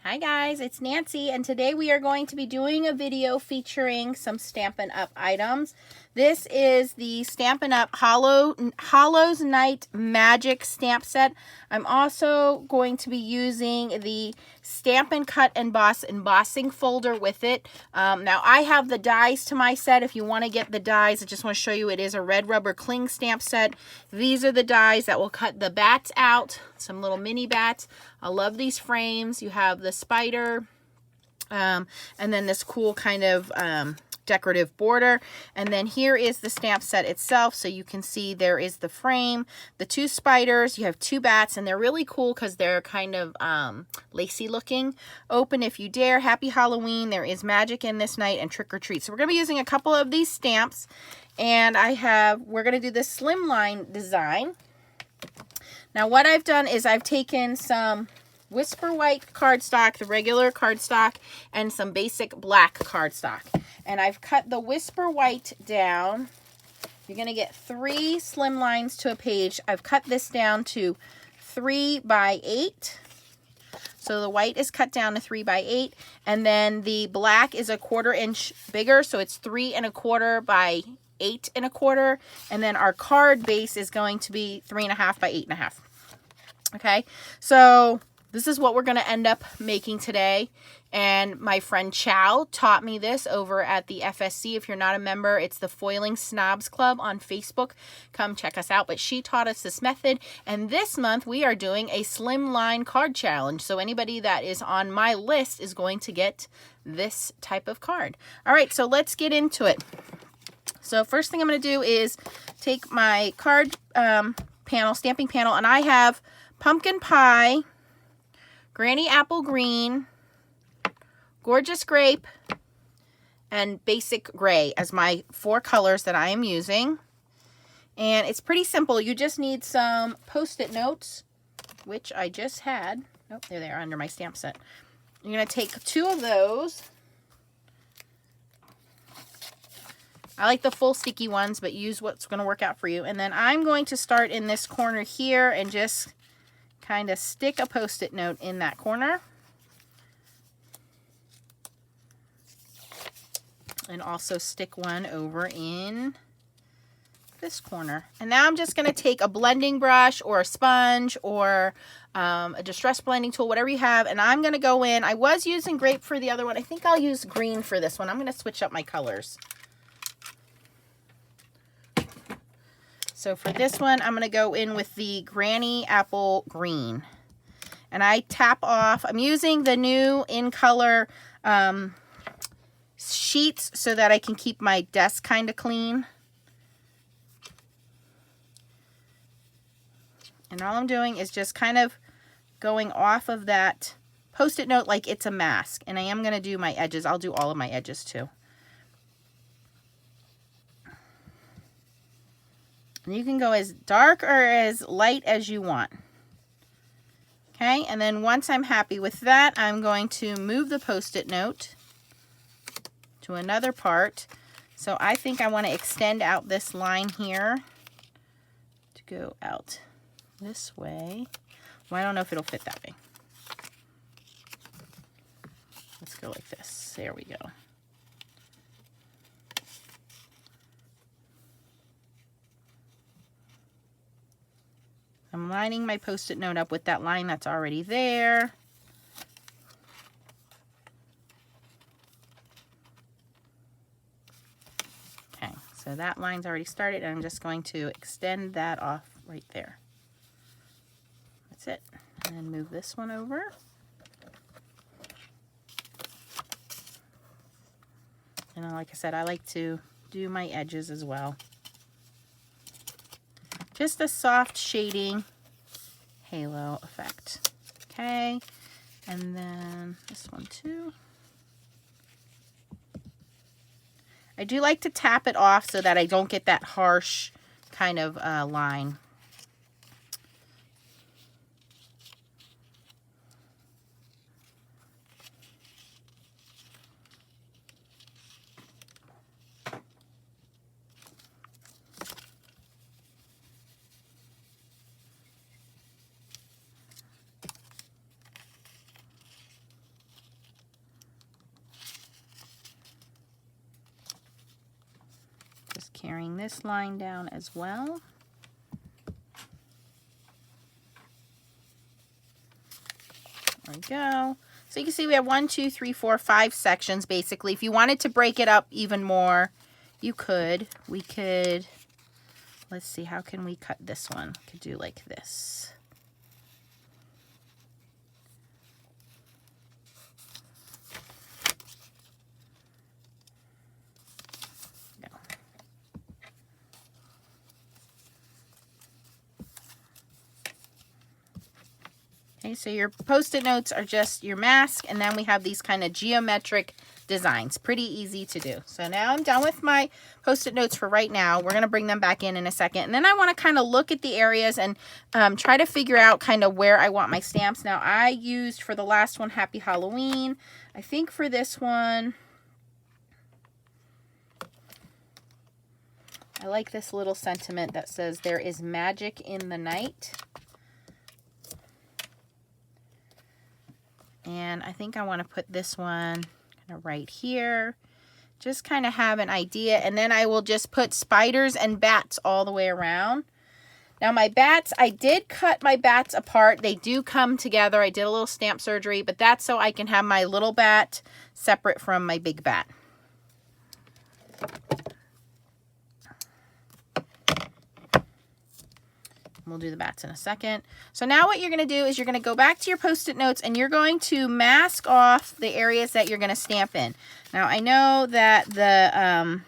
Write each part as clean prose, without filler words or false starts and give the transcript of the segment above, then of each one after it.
Hi guys, it's Nancy, and today we are going to be doing a video featuring some Stampin' Up items. This is the Stampin' Up Hallows Night Magic stamp set. I'm also going to be using the Stampin' Cut Emboss embossing folder with it. Now I have the dies to my set. If you want to get the dies, I just want to show you it is a red rubber cling stamp set. These are the dies that will cut the bats out, some little mini bats. I love these frames. You have the spider and then this cool kind of decorative border, and then here is the stamp set itself. So you can see there is the frame, the two spiders, you have two bats, and they're really cool because they're kind of lacy looking. Open if you dare, happy Halloween, there is magic in this night, and trick or treat. So we're going to be using a couple of these stamps, and we're going to do this slimline design. Now what I've done is I've taken some Whisper White cardstock, the regular cardstock, and some basic black cardstock. And I've cut the Whisper White down. You're going to get 3 slim lines to a page. I've cut this down to 3 by 8. So the white is cut down to 3 by 8. And then the black is a 1/4 inch bigger. So it's 3 1/4 by 8 1/4. And then our card base is going to be 3 1/2 by 8 1/2. Okay, so this is what we're going to end up making today. And my friend Chow taught me this over at the FSC. If you're not a member, it's the Foiling Snobs Club on Facebook. Come check us out. But she taught us this method. And this month we are doing a slimline card challenge. So anybody that is on my list is going to get this type of card. All right, so let's get into it. So first thing I'm going to do is take my card panel, stamping panel, and I have Pumpkin Pie, Granny Apple Green, Gorgeous Grape, and Basic Gray as my 4 colors that I am using. And it's pretty simple. You just need some Post-it notes, which I just had. Oh, there they are under my stamp set. You're going to take 2 of those. I like the full sticky ones, but use what's going to work out for you. And then I'm going to start in this corner here and just kind of stick a Post-it note in that corner. And also stick one over in this corner. And now I'm just going to take a blending brush or a sponge or a distress blending tool, whatever you have, and I'm going to go in. I was using grape for the other one. I think I'll use green for this one. I'm going to switch up my colors. So for this one, I'm going to go in with the Granny Apple Green. And I tap off. I'm using the new in color sheets so that I can keep my desk kind of clean. And all I'm doing is just kind of going off of that Post-it note like it's a mask. And I am going to do my edges. I'll do all of my edges too. And you can go as dark or as light as you want. Okay, and then once I'm happy with that, I'm going to move the Post-it note to another part. So I think I want to extend out this line here to go out this way. Well, I don't know if it'll fit that way. Let's go like this. There we go. I'm lining my Post-it note up with that line that's already there. Okay, so that line's already started, and I'm just going to extend that off right there. That's it. And then move this one over. And like I said, I like to do my edges as well. Just a soft shading halo effect. Okay, and then this one too. I do like to tap it off so that I don't get that harsh kind of line. carrying this line down as well. There we go. So you can see we have 1, 2, 3, 4, 5 sections basically. If you wanted to break it up even more, you could. We could, let's see, how can we cut this one? We could do like this. Okay, so your Post-it notes are just your mask, and then we have these kind of geometric designs. Pretty easy to do. So now I'm done with my Post-it notes for right now. We're going to bring them back in a second. And then I want to kind of look at the areas and try to figure out kind of where I want my stamps. Now I used for the last one, Happy Halloween. I think for this one, I like this little sentiment that says there is magic in the night. And I think I want to put this one kind of right here. Just kind of have an idea. And then I will just put spiders and bats all the way around. Now my bats, I did cut my bats apart. They do come together. I did a little stamp surgery, but that's so I can have my little bat separate from my big bat. We'll do the bats in a second. So now what you're going to do is you're going to go back to your Post-it notes and you're going to mask off the areas that you're going to stamp in. Now I know that the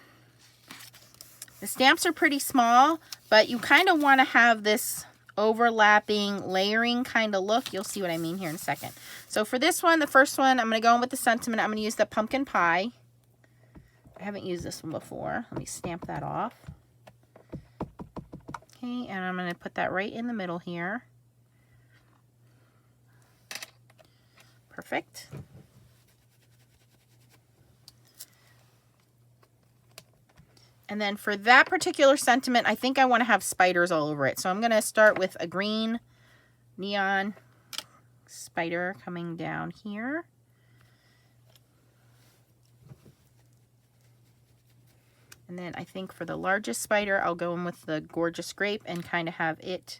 stamps are pretty small, but you kind of want to have this overlapping, layering kind of look. You'll see what I mean here in a second. So for this one, the first one, I'm going to go in with the sentiment. I'm going to use the pumpkin pie. I haven't used this one before. Let me stamp that off. Okay, and I'm going to put that right in the middle here. Perfect. And then for that particular sentiment, I think I want to have spiders all over it. So I'm going to start with a green neon spider coming down here. And then I think for the largest spider, I'll go in with the gorgeous grape and kind of have it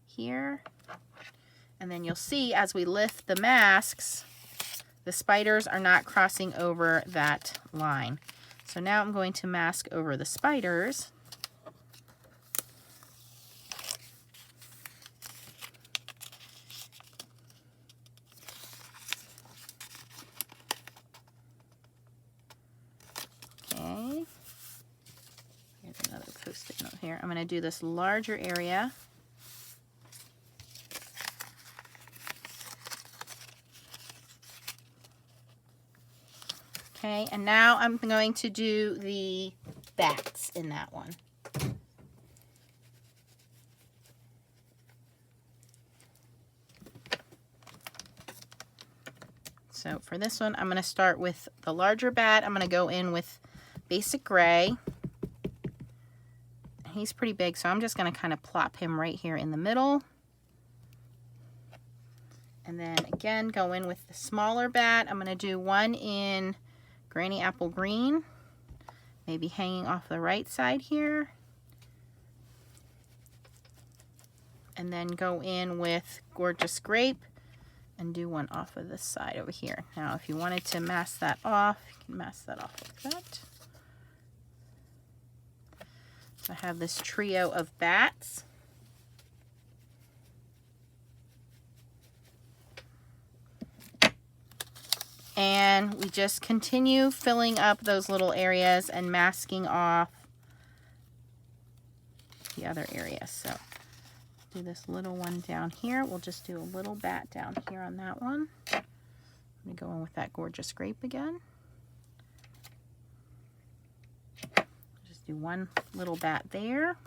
here. And then you'll see as we lift the masks, the spiders are not crossing over that line. So now I'm going to mask over the spiders. Okay. Here's another Post-it note here. I'm going to do this larger area. Okay, and now I'm going to do the bats in that one. So for this one, I'm going to start with the larger bat. I'm going to go in with basic gray. He's pretty big, so I'm just going to kind of plop him right here in the middle. And then again, go in with the smaller bat. I'm going to do one in Granny Apple Green, maybe hanging off the right side here. And then go in with Gorgeous Grape and do one off of this side over here. Now, if you wanted to mask that off, you can mask that off like that. So I have this trio of bats. And we just continue filling up those little areas and masking off the other areas. So do this little one down here. We'll just do a little bat down here on that one. I'm going to go in with that Gorgeous Grape again. Just do one little bat there.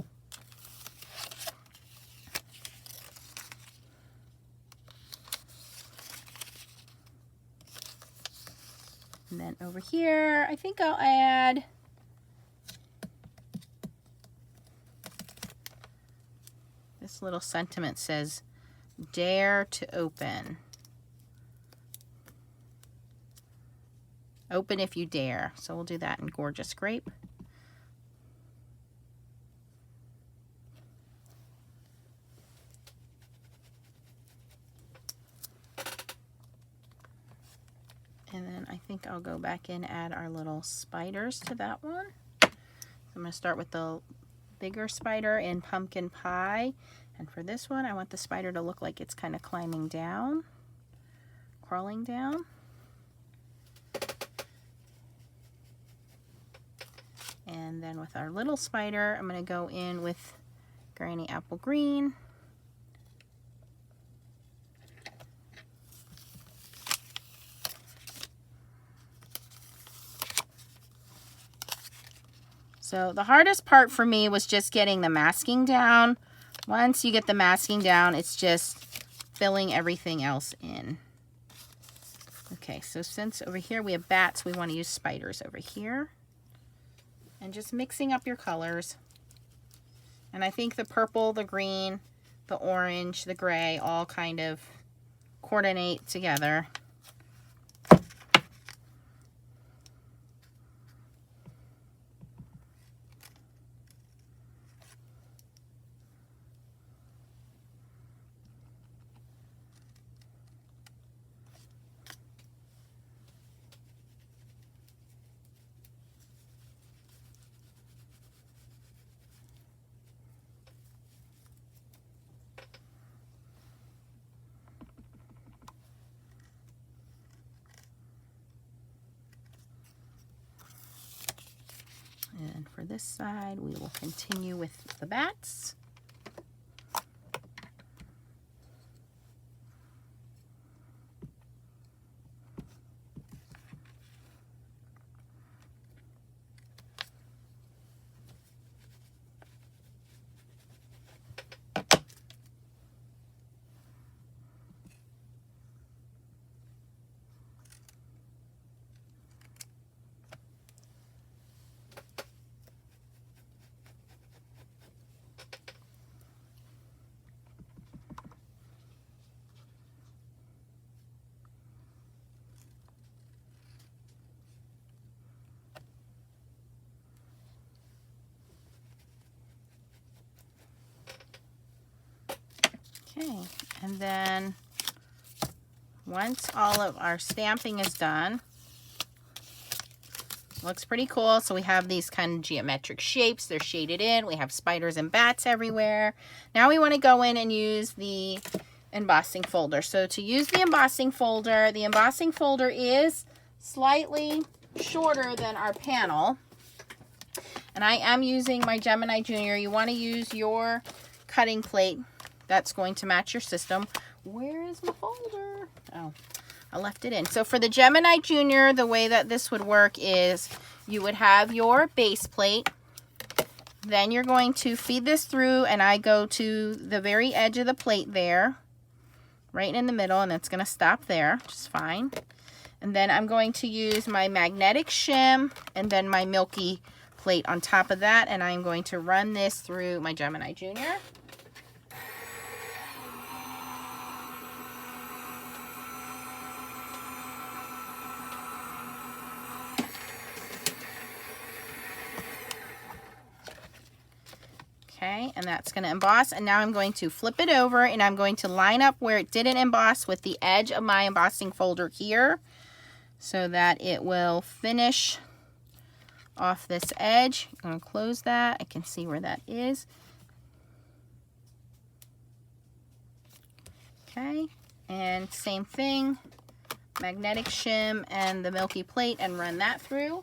And then over here, I think I'll add this little sentiment says, dare to open. Open if you dare. So we'll do that in Gorgeous Grape. And then I think I'll go back in and add our little spiders to that one. So I'm going to start with the bigger spider in Pumpkin Pie. And for this one, I want the spider to look like it's kind of climbing down, crawling down. And then with our little spider, I'm going to go in with Granny Apple Green. So the hardest part for me was just getting the masking down. Once you get the masking down, it's just filling everything else in. Okay, so since over here we have bats, we want to use spiders over here. And just mixing up your colors. And I think the purple, the green, the orange, the gray all kind of coordinate together. And for this side, we will continue with the bats. Okay, and then once all of our stamping is done, looks pretty cool. So we have these kind of geometric shapes. They're shaded in. We have spiders and bats everywhere. Now we want to go in and use the embossing folder. So to use the embossing folder is slightly shorter than our panel. And I am using my Gemini Junior. You want to use your cutting plate that's going to match your system. Where is my folder? Oh, I left it in. So for the Gemini Junior, the way that this would work is you would have your base plate. Then you're going to feed this through, and I go to the very edge of the plate there, right in the middle, and it's going to stop there, which is fine. And then I'm going to use my magnetic shim and then my milky plate on top of that, and I'm going to run this through my Gemini Junior. Okay, and that's going to emboss, and now I'm going to flip it over, and I'm going to line up where it didn't emboss with the edge of my embossing folder here, so that it will finish off this edge. I'm going to close that. I can see where that is. Okay, and same thing, magnetic shim and the milky plate, and run that through.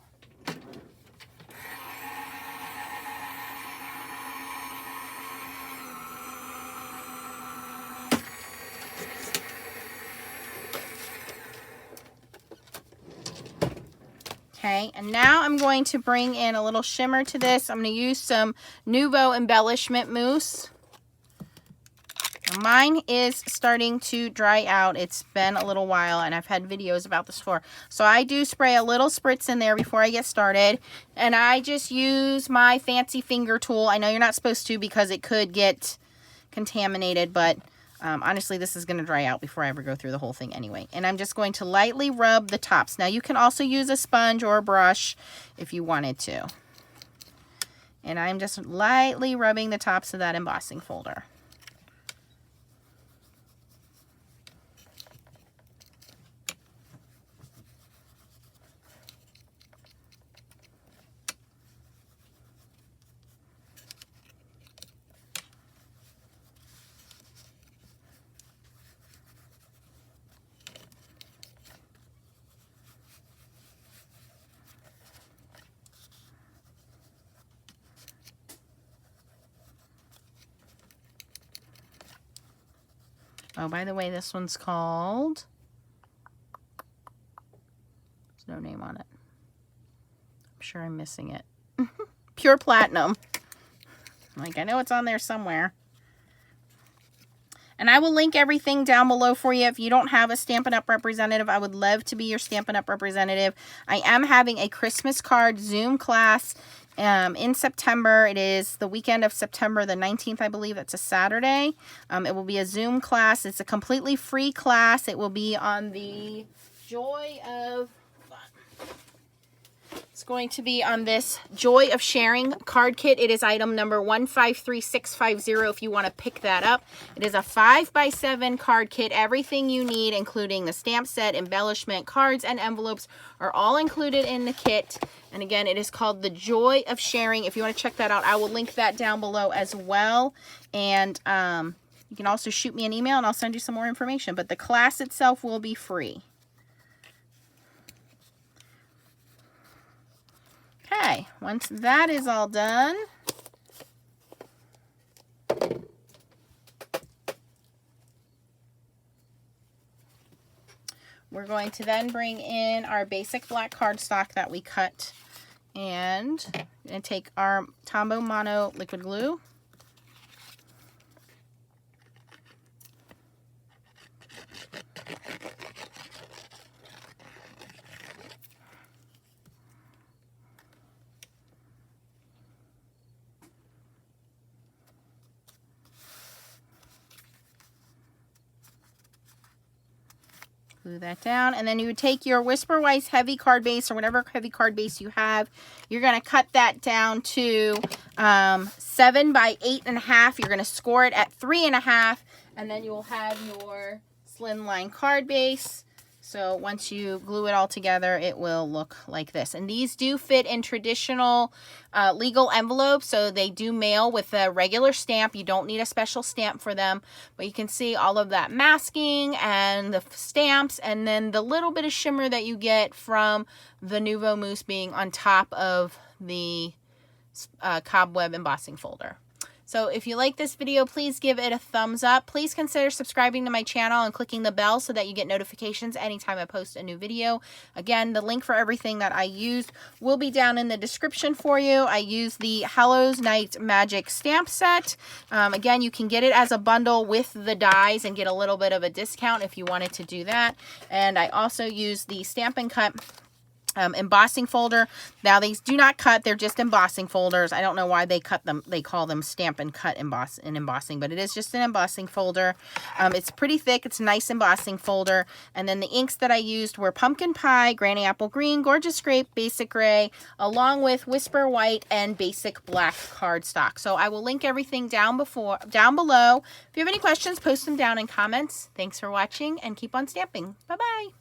Okay, and now I'm going to bring in a little shimmer to this. I'm going to use some Nuvo Embellishment Mousse. Now mine is starting to dry out. It's been a little while, and I've had videos about this before. So I do spray a little spritz in there before I get started. And I just use my fancy finger tool. I know you're not supposed to because it could get contaminated, but honestly, this is going to dry out before I ever go through the whole thing anyway. And I'm just going to lightly rub the tops. Now, you can also use a sponge or a brush if you wanted to. And I'm just lightly rubbing the tops of that embossing folder. Oh, by the way, this one's called, there's no name on it. I'm sure I'm missing it. Pure Platinum. Like, I know it's on there somewhere. And I will link everything down below for you. If you don't have a Stampin' Up! Representative, I would love to be your Stampin' Up! Representative. I am having a Christmas card Zoom class in September. It is the weekend of September the 19th, I believe. That's a Saturday. It will be a Zoom class. It's a completely free class. It will be on the Joy of... It's going to be on this Joy of Sharing card kit. It is item number 153650 if you want to pick that up. It is a 5x7 card kit. Everything you need, including the stamp set, embellishment, cards, and envelopes are all included in the kit. And again, it is called the Joy of Sharing. If you want to check that out, I will link that down below as well. And you can also shoot me an email and I'll send you some more information. But the class itself will be free. Okay, once that is all done, we're going to then bring in our basic black cardstock that we cut and take our Tombow Mono liquid glue. Glue that down, and then you would take your Whisper White's heavy card base or whatever heavy card base you have. You're going to cut that down to 7 by 8.5. You're going to score it at 3.5, and then you will have your Slimline card base. So once you glue it all together, it will look like this. And these do fit in traditional legal envelopes, so they do mail with a regular stamp. You don't need a special stamp for them, but you can see all of that masking and the stamps, and then the little bit of shimmer that you get from the Nouveau Mousse being on top of the cobweb embossing folder. So if you like this video, please give it a thumbs up. Please consider subscribing to my channel and clicking the bell so that you get notifications anytime I post a new video. Again, the link for everything that I used will be down in the description for you. I used the Hallows Night Magic Stamp Set. Again, you can get it as a bundle with the dies and get a little bit of a discount if you wanted to do that. And I also used the Stampin' Cut embossing folder. Now these do not cut, they're just embossing folders. I don't know why they cut them, they call them Stampin' Cut embossing, but it is just an embossing folder. It's pretty thick, it's a nice embossing folder. And then the inks that I used were Pumpkin Pie, Granny Apple Green, Gorgeous Grape, Basic Gray, along with Whisper White and Basic Black cardstock. So I will link everything down below. If you have any questions, post them down in comments. Thanks for watching and keep on stamping. Bye-bye.